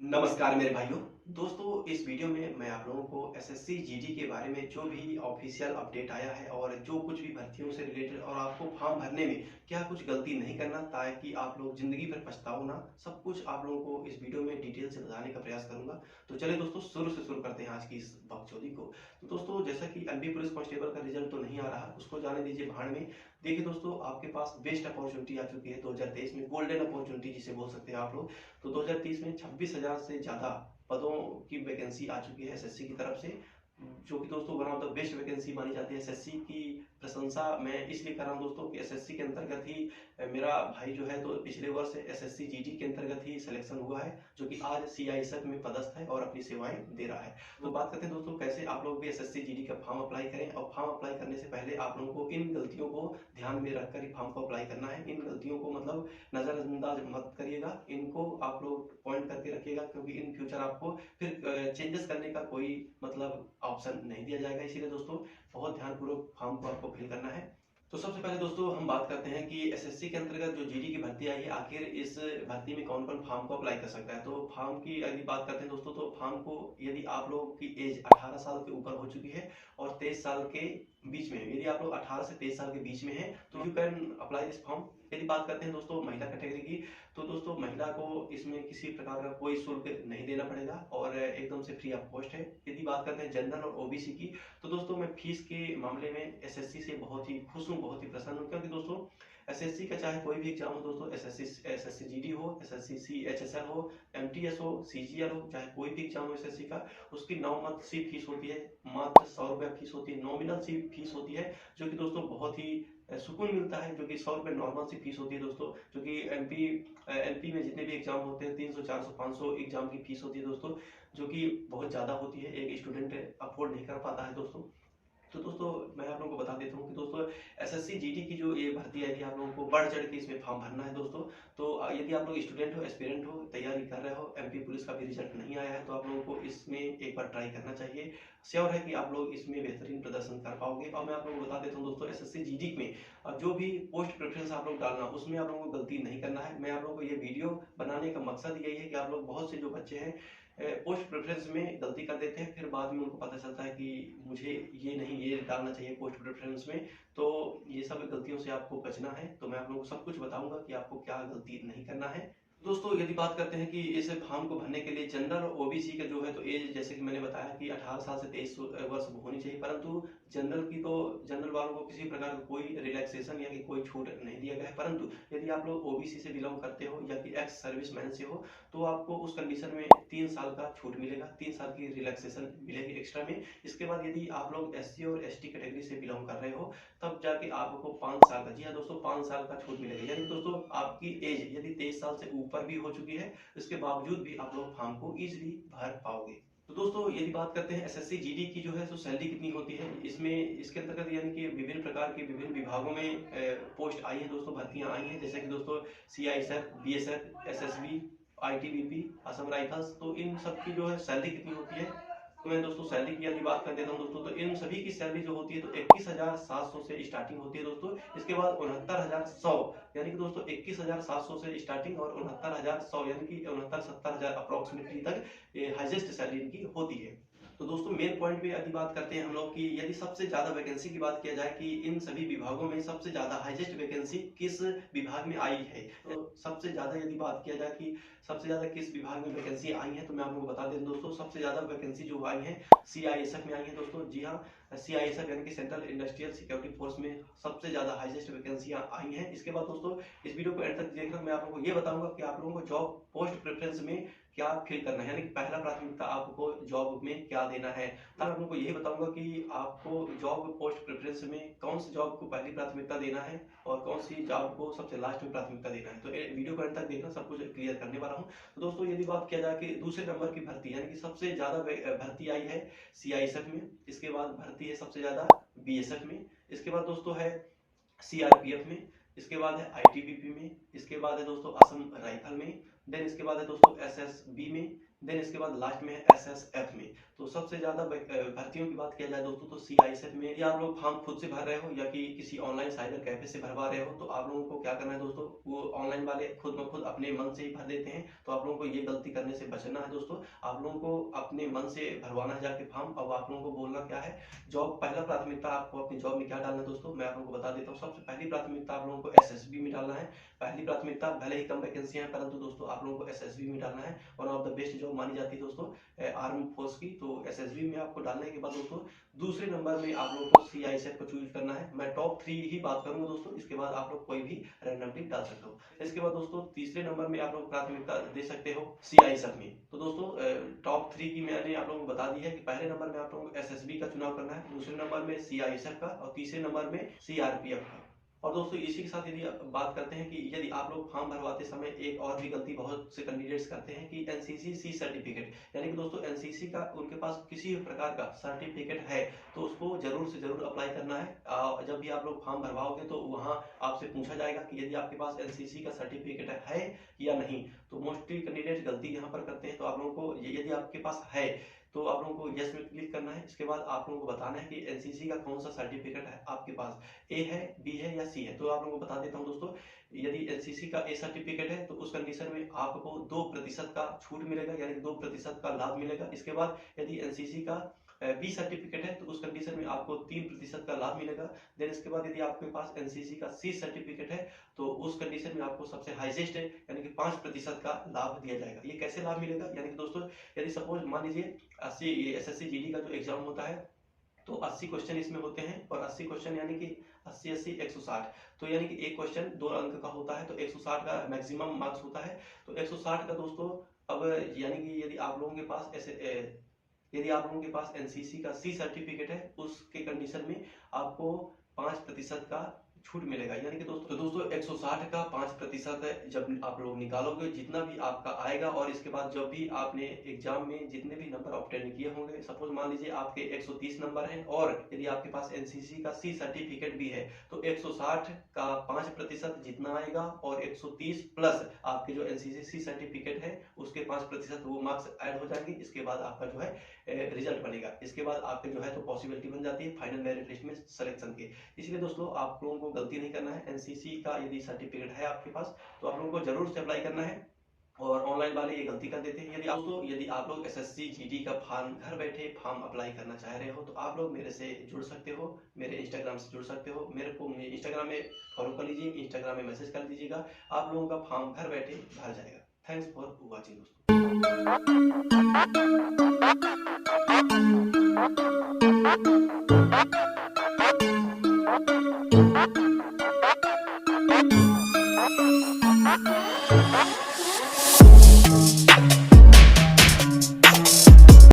नमस्कार मेरे भाइयों। दोस्तों, इस वीडियो में मैं आप लोगों को एसएससी जीडी के बारे में जो भी ऑफिशियल अपडेट आया है और जो कुछ भी भर्तियों से रिलेटेड और आपको फॉर्म भरने में क्या कुछ गलती नहीं करना ताकि आप लोग जिंदगी भर पछताओ ना, सब कुछ आप लोगों को इस वीडियो में डिटेल से बताने का प्रयास करूंगा। तो चलिए दोस्तों, शुरू से शुरू करते हैं आज की इस बकचोदी को। तो दोस्तों, जैसा कि एमपी पुलिस कांस्टेबल का रिजल्ट तो नहीं आ रहा, उसको जाने दीजिए भाड़ में। देखिए दोस्तों, आपके पास बेस्ट अपॉर्चुनिटी आ चुकी है 2023 में, गोल्डन अपॉर्चुनिटी जिसे बोल सकते हैं आप लोग। तो 2030 में 26,000 से ज्यादा पदों की वैकेंसी आ चुकी है एसएससी की तरफ से, जो कि दोस्तों one of the best vacancy मानी जाती है। एसएससी की प्रशंसा मैं इसलिए कर रहा हूं दोस्तों कि एसएससी के अंतर्गत ही मेरा भाई जो है तो पिछले वर्ष एसएससी जीडी के अंतर्गत ही सिलेक्शन हुआ है, जो कि आज सीआईएसएफ में पदस्थ है और अपनी सेवाएं दे रहा है। तो बात करते हैं दोस्तों, कैसे आप लोग भी एसएससी जीडी का फॉर्म अप्लाई करें। और फॉर्म अप्लाई करने से पहले आप लोगों को इन गलतियों को ध्यान में रखकर ही फॉर्म को अप्लाई करना है। इन गलतियों को मतलब नजरअंदाज मत करिएगा, इनको आप लोग पॉइंट करके रखिएगा, क्योंकि इन फ्यूचर आपको फिर चेंजेस करने का कोई मतलब ऑप्शन नहीं दिया जाएगा। इसीलिए दोस्तों, बहुत ध्यानपूर्वक फॉर्म को आपको फिल करना है। तो सबसे पहले दोस्तों हम बात करते हैं कि एसएससी के अंतर्गत जो जीडी की भर्ती आई है, आखिर इस भर्ती में कौन कौन फॉर्म को अप्लाई कर सकता है। तो फॉर्म की यदि बात करते हैं दोस्तों, तो फॉर्म को यदि आप लोगों की एज 18 साल के ऊपर हो चुकी है और 23 साल के बीच में, यदि आप लोग 18 से 23 साल के बीच में हैं तो you can apply this form. यदि बात करते हैं दोस्तों महिला कैटेगरी की, तो दोस्तों महिला को इसमें किसी प्रकार का कोई शुल्क नहीं देना पड़ेगा और एकदम से फ्री ऑफ कॉस्ट है। यदि बात करते हैं जनरल और ओबीसी की, तो दोस्तों मैं फीस के मामले में एसएससी से बहुत ही खुश हूँ, बहुत ही प्रसन्न हूँ, क्योंकि दोस्तों एसएससी का चाहे कोई भी एग्जाम हो दोस्तों, एसएससी जीडी हो, एसएससी सीएचएसएल हो, एमटीएस हो, सीजीएल हो, चाहे कोई भी एग्जाम हो एसएससी का, उसकी 9 मंथ सी फीस होती है, मात्र 100 रुपया फीस होती है, नॉमिनल सी फीस होती है, जो कि दोस्तों बहुत ही सुकून मिलता है। जो कि 100 रुपये नॉर्मल सी फीस होती है दोस्तों, जो कि एमपी में जितने भी एग्जाम होते हैं 300 400 500 एग्जाम की फीस होती है दोस्तों, जो कि बहुत ज्यादा होती है, एक स्टूडेंट अफोर्ड नहीं कर पाता है दोस्तों। तो दोस्तों मैं आप लोगों को बता देता हूँ कि दोस्तों एसएससी जीडी की जो ये भर्ती आई है, आप लोगों को बढ़ चढ़ के इसमें फॉर्म भरना है दोस्तों। तो यदि आप लोग स्टूडेंट हो, एस्पिरेंट हो, तैयारी कर रहे हो, एमपी पुलिस का भी रिजल्ट नहीं आया है, तो आप लोगों को इसमें एक बार ट्राई करना चाहिए। श्योर है कि आप लोग इसमें बेहतरीन प्रदर्शन कर पाओगे। और मैं आप लोगों को बता देता हूँ दोस्तों, एसएससी जीडी में जो भी पोस्ट प्रेफरेंस आप लोग डालना, उसमें आप लोगों को गलती नहीं करना है। मैं आप लोगों को ये वीडियो बनाने का मकसद यही है कि आप लोग, बहुत से जो बच्चे हैं पोस्ट प्रेफरेंस में गलती कर देते हैं, फिर बाद में उनको पता चलता है कि मुझे ये नहीं, ये डालना चाहिए पोस्ट प्रेफरेंस में। तो ये सब गलतियों से आपको बचना है। तो मैं आप लोगों को सब कुछ बताऊंगा कि आपको क्या गलती नहीं करना है। दोस्तों यदि बात करते हैं कि इस फॉर्म को भरने के लिए जनरल और ओबीसी का जो है तो एज, जैसे कि मैंने बताया कि 18 साल से 23 वर्ष होनी चाहिए, परंतु जनरल की तो जनरल वालों को किसी प्रकार का कोई रिलैक्सेशन या कि कोई छूट नहीं दिया गया है। परंतु यदि आप लोग ओबीसी से बिलोंग करते हो या कि एक्स सर्विसमैन से हो, तो आपको उस कंडीशन में 3 साल का छूट मिलेगा, 3 साल की रिलैक्सेशन मिलेगी एक्स्ट्रा में। इसके बाद यदि आप लोग एससी और एसटी कैटेगरी से बिलोंग कर रहे हो, तब जाके आपको 5 साल का, जी हाँ दोस्तों, 5 साल का छूट मिलेगा। यानी दोस्तों आपकी एज यदि 23 साल से ऊपर भी हो चुकी है, इसके बावजूद भी आप लोग फॉर्म को इजीली भर पाओगे। तो दोस्तों यदि बात करते हैं एसएससी जीडी की जो है तो सैलरी कितनी होती है इसमें, इसके अंतर्गत यानी कि विभिन्न प्रकार के विभिन्न विभागों में पोस्ट आई है दोस्तों, भर्तियां आई हैं, जैसे कि दोस्तों CISF, BSF, SSB, ITBP, Assam rifles. तो इन सब की जो है सैलरी कितनी होती है, तो मैं दोस्तों सैलरी की यदि बात कर देता हूँ दोस्तों, तो इन सभी की सैलरी जो होती है तो 21,700 से स्टार्टिंग होती है दोस्तों। इसके बाद 69,100, यानी कि दोस्तों 21,700 से स्टार्टिंग और 69,100 यानी कि 69-70,000 अप्रोक्सीमेटली तक ये हाईएस्ट सैलरी इनकी होती है। तो दोस्तों मेन पॉइंट पे यदि बात करते हैं हम लोग की, यदि सबसे ज्यादा वैकेंसी की बात किया जाए कि इन सभी विभागों में सबसे ज्यादा हाईएस्ट वैकेंसी किस विभाग में आई है, तो सबसे ज्यादा यदि बात किया जाए कि सबसे ज्यादा किस विभाग में वैकेंसी आई है, तो मैं आप लोगों को बता दें दोस्तों, सबसे ज्यादा वैकेंसी जो आई है सीआईएसएफ में आई है दोस्तों। जी हाँ, सीआईएसएफ यानी कि सेंट्रल इंडस्ट्रियल सिक्योरिटी फोर्स में सबसे ज्यादा हाईएस्ट वैकेंसियां आई हैं। इसके बाद दोस्तों इस वीडियो को एंड तक देखकर मैं आप लोगों को ये बताऊंगा कि आप लोगों को जॉब पोस्ट प्रेफरेंस में क्या फिल करना है, यानी कि पहला प्राथमिकता आपको जॉब में क्या देना है। तब आप लोगों को यही बताऊंगा कि आपको जॉब पोस्ट प्रेफरेंस में कौन सी जॉब को पहली प्राथमिकता देना है और कौन सी जॉब को सबसे लास्ट में प्राथमिकता देना है। तो वीडियो को एंड तक देखना, सब कुछ क्लियर करने वाला हूँ। तो दोस्तों यदि बात किया जाए कि दूसरे नंबर की भर्ती, यानी कि सबसे ज्यादा भर्ती आई है सीआईएसएफ में, इसके बाद भर्ती है सबसे ज्यादा बीएसएफ में, इसके बाद दोस्तों है सीआरपीएफ में, इसके बाद है आईटीबीपी में, इसके बाद है दोस्तों असम राइफल में, देन इसके बाद है दोस्तों एसएसबी में, देन इसके बाद लास्ट में है एसएसएफ में। तो सबसे ज़्यादा भर्तियों की बात किया जाए दोस्तों तो सीआईएसएफ में यदि आप लोग फॉर्म खुद से भर रहे हो या कि किसी ऑनलाइन साइबर कैफे से भरवा रहे हो तो आप लोगों को क्या करना है दोस्तों, वो ऑनलाइन वाले खुद ब खुद अपने मन से ही भर देते हैं। तो आप लोगों को ये गलती करने से बचना है दोस्तों। आप लोगों को अपने मन से भरवाना है जाके फॉर्म। अब आप लोगों को बोलना क्या है, जॉब पहला प्राथमिकता आपको अपनी जॉब में क्या डालना है दोस्तों, मैं आप लोगों को बता देता हूँ। सबसे पहली प्राथमिकता आप लोगों को एसएसबी में डालना है। पहली प्राथमिकता, भले ही कम वैकेंसी है परंतु दोस्तों आप लोगों को एसएसबी में डालना है। One of the best job मानी जाती है दोस्तों आर्मी फोर्स की। तो एसएसबी में आपको डालने के बाद दोस्तों दूसरे नंबर में आप लोगों को सीआईएसएफ को चूज करना है। मैं टॉप 3 ही बात करूंगा दोस्तों, इसके बाद आप लोग कोई भी रैंडमली डाल सकते हो। इसके बाद दोस्तों तीसरे नंबर में आप लोग प्राथमिकता दे सकते हो सीआईएसएफ में। तो दोस्तों टॉप 3 की मैंने आप लोगों को बता दी है कि पहले नंबर में आप लोगों को एसएसबी का चुनाव करना है, दूसरे नंबर में सीआईएसएफ का और तीसरे नंबर में सीआरपीएफ का। और दोस्तों इसी के साथ यदि बात करते हैं कि यदि आप लोग फॉर्म भरवाते समय एक और भी गलती बहुत से कैंडिडेट्स करते हैं कि एनसीसी सी सर्टिफिकेट, यानी कि दोस्तों एनसीसी का उनके पास किसी भी प्रकार का सर्टिफिकेट है तो उसको जरूर से जरूर अप्लाई करना है। जब भी आप लोग फॉर्म भरवाओगे तो वहाँ आपसे पूछा जाएगा कि यदि आपके पास एनसीसी का सर्टिफिकेट है या नहीं। तो मोस्टली कैंडिडेट गलती यहाँ पर करते हैं। तो आप लोगों को यदि आपके पास है तो आप लोगों को यस में क्लिक करना है। इसके बाद आप लोगों को बताना है कि एनसीसी का कौन सा सर्टिफिकेट है आपके पास, ए है, बी है या सी है। तो आप लोगों को बता देता हूं दोस्तों, यदि एनसीसी का ए सर्टिफिकेट है तो उस कंडीशन में आपको 2% का छूट मिलेगा, यानी 2% का लाभ मिलेगा। इसके बाद यदि एनसीसी का बी सर्टिफिकेट है तो उस कंडीशन में आपको 3% का लाभ मिलेगा। देन इसके बाद यदि आपके पास एनसीसी का सी सर्टिफिकेट है तो उस कंडीशन में आपको सबसे हाईएस्ट है यानी कि 5% का लाभ दिया जाएगा। ये कैसे लाभ मिलेगा, यानी कि दोस्तों यदि सपोज मान लीजिए 80 एसएससी जीडी का जो एग्जाम होता है तो 80 क्वेश्चन इसमें होते हैं और 80 क्वेश्चन यानी कि 80 80 160, तो यानी कि एक क्वेश्चन 2 अंक का होता है तो 160 का मैक्सिमम मार्क्स होता है। तो 160 का दोस्तों अब यानी कि यदि आप लोगों के पास यदि आप लोगों के पास एनसीसी का सी सर्टिफिकेट है उसके कंडीशन में आपको 5% का छूट मिलेगा। यानी कि दोस्तों 160 का 5% जब आप लोग निकालोगे जितना भी आपका आएगा, और इसके बाद जब भी आपने एग्जाम में जितने भी नंबर ऑब्टेन किए होंगे, सपोज मान लीजिए आपके 130 नंबर हैं और यदि आपके पास एनसीसी का सी सर्टिफिकेट भी है तो 160 का 5% जितना आएगा और 130 प्लस आपके जो एनसीसी सी सर्टिफिकेट है उसके 5% वो मार्क्स ऐड हो जाएंगे। इसके बाद आपका जो है रिजल्ट बनेगा। इसके बाद आपके जो है तो पॉसिबिलिटी बन जाती है फाइनल मेरिट लिस्ट में सिलेक्शन के। इसलिए दोस्तों आप लोगों को गलती नहीं करना है। एनसीसी का यदि सर्टिफिकेट है आपके पास तो आप लोगों को जरूर से अप्लाई करना है, और ऑनलाइन वाले ये गलती कर देते हैं। यदि आप लोग एसएससी जीडी का फॉर्म घर बैठे फॉर्म अप्लाई करना चाह रहे हो तो आप लोग मेरे से जुड़ सकते हो, मेरे इंस्टाग्राम से जुड़ सकते हो। मेरे को इंस्टाग्राम में फॉलो कर लीजिए, इंस्टाग्राम में मैसेज कर दीजिएगा, आप लोगों का फॉर्म घर बैठे भर जाएगा। थैंक्स फॉर वॉचिंग दोस्तों।